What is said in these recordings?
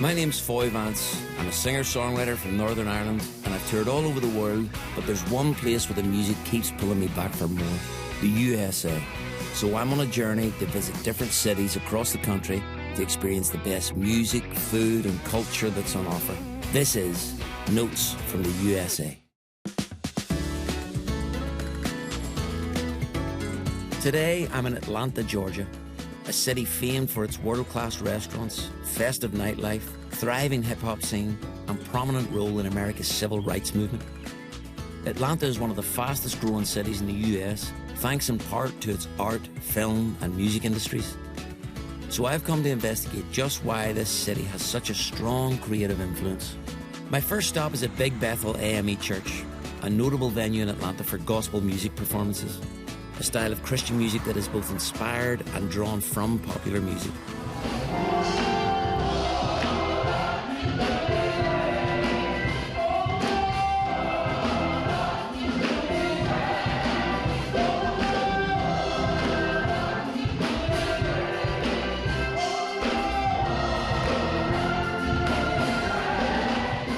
My name's Foy Vance. I'm a singer-songwriter from Northern Ireland, and I've toured all over the world, but there's one place where the music keeps pulling me back for more: the USA. So I'm on a journey to visit different cities across the country to experience the best music, food, and culture that's on offer. This is Notes from the USA. Today, I'm in Atlanta, Georgia, a city famed for its world-class restaurants, festive nightlife, thriving hip-hop scene, and prominent role in America's civil rights movement. Atlanta is one of the fastest-growing cities in the US, thanks in part to its art, film, and music industries. So I've come to investigate just why this city has such a strong creative influence. My first stop is at Big Bethel AME Church, a notable venue in Atlanta for gospel music performances, a style of Christian music that is both inspired and drawn from popular music.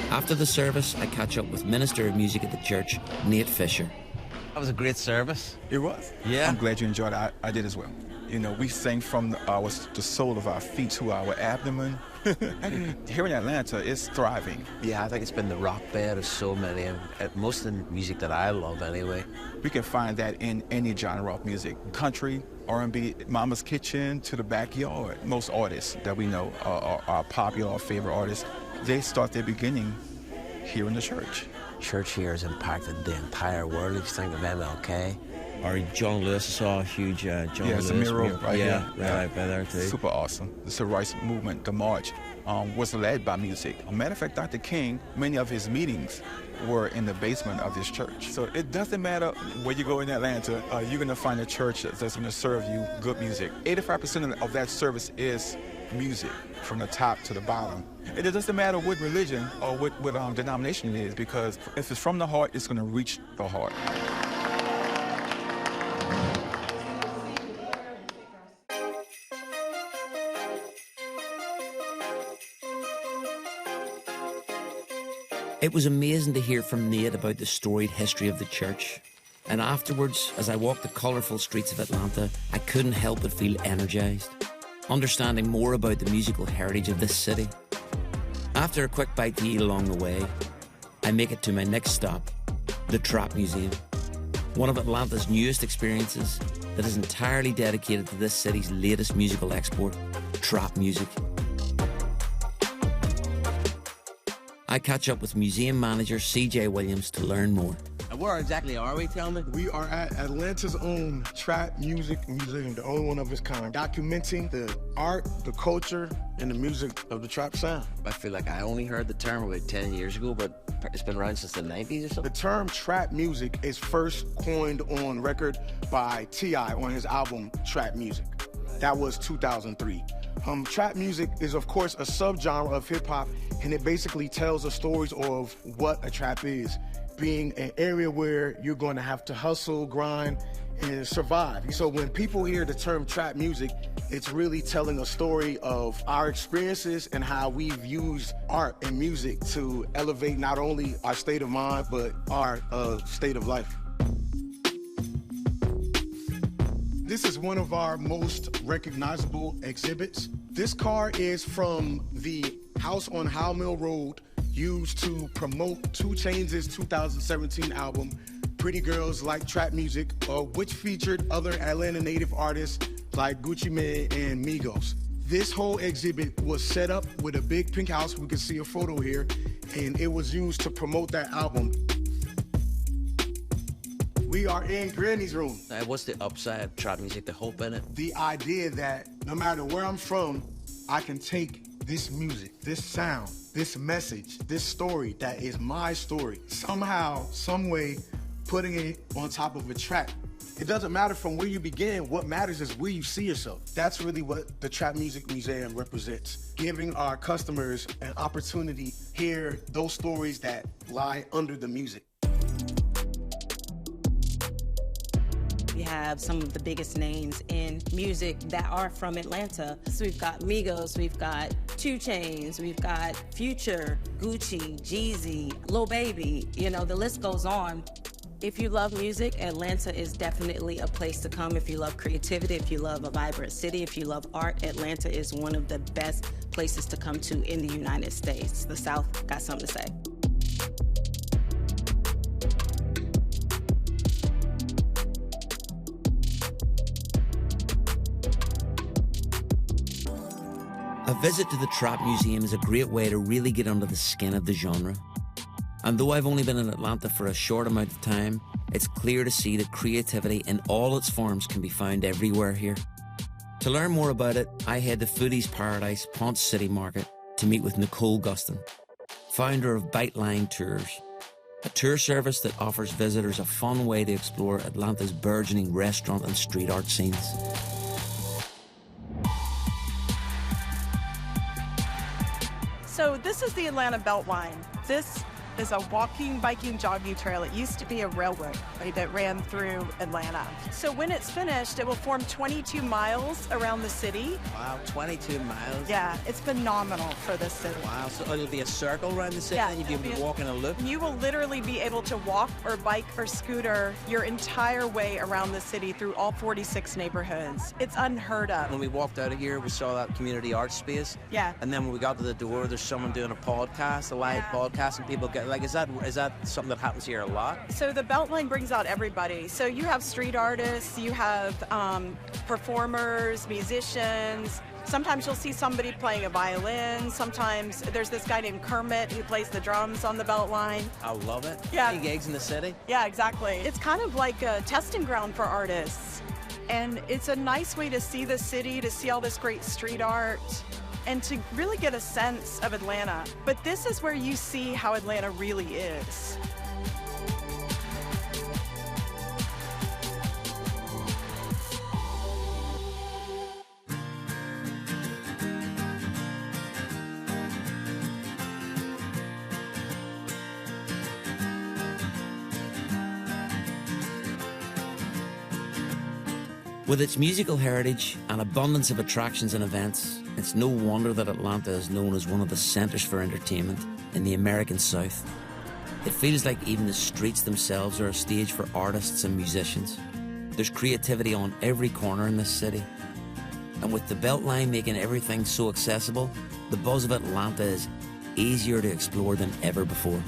After the service, I catch up with Minister of Music at the church, Nate Fisher. That was a great service. It was. Yeah. I'm glad you enjoyed it. I did as well. You know, we sang from the sole of our feet to our abdomen. Here in Atlanta, it's thriving. Yeah, I think it's been the rock bed of so many, most of the music that I love anyway. We can find that in any genre of music. Country, R&B, Mama's Kitchen to the backyard. Most artists that we know are popular or favorite artists. They start their beginning here in the church. Church here has impacted the entire world. If you think of MLK. Or John Lewis, I saw a huge John Lewis. Yeah, it's a mural right here. Right by there too. Super awesome. The civil rights movement, the march, was led by music. As a matter of fact, Dr. King, many of his meetings were in the basement of this church. So it doesn't matter where you go in Atlanta, you're going to find a church that's going to serve you good music. 85% of that service is music, from the top to the bottom. It doesn't matter what religion or what denomination it is, because if it's from the heart, it's going to reach the heart. It was amazing to hear from Nate about the storied history of the church. And afterwards, as I walked the colourful streets of Atlanta, I couldn't help but feel energised, understanding more about the musical heritage of this city. After a quick bite to eat along the way, I make it to my next stop, the Trap Museum, one of Atlanta's newest experiences that is entirely dedicated to this city's latest musical export, trap music. I catch up with museum manager CJ Williams to learn more. Where exactly are we, tell me? We are at Atlanta's own Trap Music Museum, the only one of its kind, documenting the art, the culture, and the music of the trap sound. I feel like I only heard the term about 10 years ago, but it's been around since the 90s or something? The term trap music is first coined on record by T.I. on his album Trap Music. That was 2003. Trap music is, of course, a subgenre of hip-hop, and it basically tells the stories of what a trap is, being an area where you're going to have to hustle, grind, and survive. So when people hear the term trap music, it's really telling a story of our experiences and how we've used art and music to elevate not only our state of mind, but our state of life. This is one of our most recognizable exhibits. This car is from the house on Howell Mill Road, used to promote 2 Chainz's 2017 album, Pretty Girls Like Trap Music, which featured other Atlanta native artists like Gucci Mane and Migos. This whole exhibit was set up with a big pink house. We can see a photo here, and it was used to promote that album. We are in Granny's room. What's the upside of trap music, the hope in it? The idea that no matter where I'm from, I can take this music, this sound, this message, this story that is my story, somehow, some way, putting it on top of a track. It doesn't matter from where you begin. What matters is where you see yourself. That's really what the Trap Music Museum represents, giving our customers an opportunity to hear those stories that lie under the music. We have some of the biggest names in music that are from Atlanta. So we've got Migos, we've got 2 Chainz, we've got Future, Gucci, Jeezy, Lil Baby, you know, the list goes on. If you love music, Atlanta is definitely a place to come. If you love creativity, if you love a vibrant city, if you love art, Atlanta is one of the best places to come to in the United States. The South got something to say. A visit to the Trap Museum is a great way to really get under the skin of the genre. And though I've only been in Atlanta for a short amount of time, it's clear to see that creativity in all its forms can be found everywhere here. To learn more about it, I head to Foodie's Paradise, Ponce City Market, to meet with Nicole Gustin, founder of BeltLine Tours, a tour service that offers visitors a fun way to explore Atlanta's burgeoning restaurant and street art scenes. So this is the Atlanta BeltLine. This is a walking, biking, jogging trail. It used to be a railroad that ran through Atlanta. So when it's finished, it will form 22 miles around the city. Wow, 22 miles? Yeah, it's phenomenal for this city. Wow, so it'll be a circle around the city, and you'll be walking a loop? You will literally be able to walk or bike or scooter your entire way around the city through all 46 neighborhoods. It's unheard of. When we walked out of here, we saw that community art space. Yeah. And then when we got to the door, there's someone doing a podcast, a live podcast, and people get, like, is that something that happens here a lot? So the BeltLine brings out everybody. So you have street artists, you have performers, musicians. Sometimes you'll see somebody playing a violin. Sometimes there's this guy named Kermit who plays the drums on the BeltLine. I love it. Yeah. Any gigs in the city? Yeah, exactly. It's kind of like a testing ground for artists. And it's a nice way to see the city, to see all this great street art, and to really get a sense of Atlanta. But this is where you see how Atlanta really is. With its musical heritage and abundance of attractions and events, it's no wonder that Atlanta is known as one of the centres for entertainment in the American South. It feels like even the streets themselves are a stage for artists and musicians. There's creativity on every corner in this city. And with the BeltLine making everything so accessible, the buzz of Atlanta is easier to explore than ever before.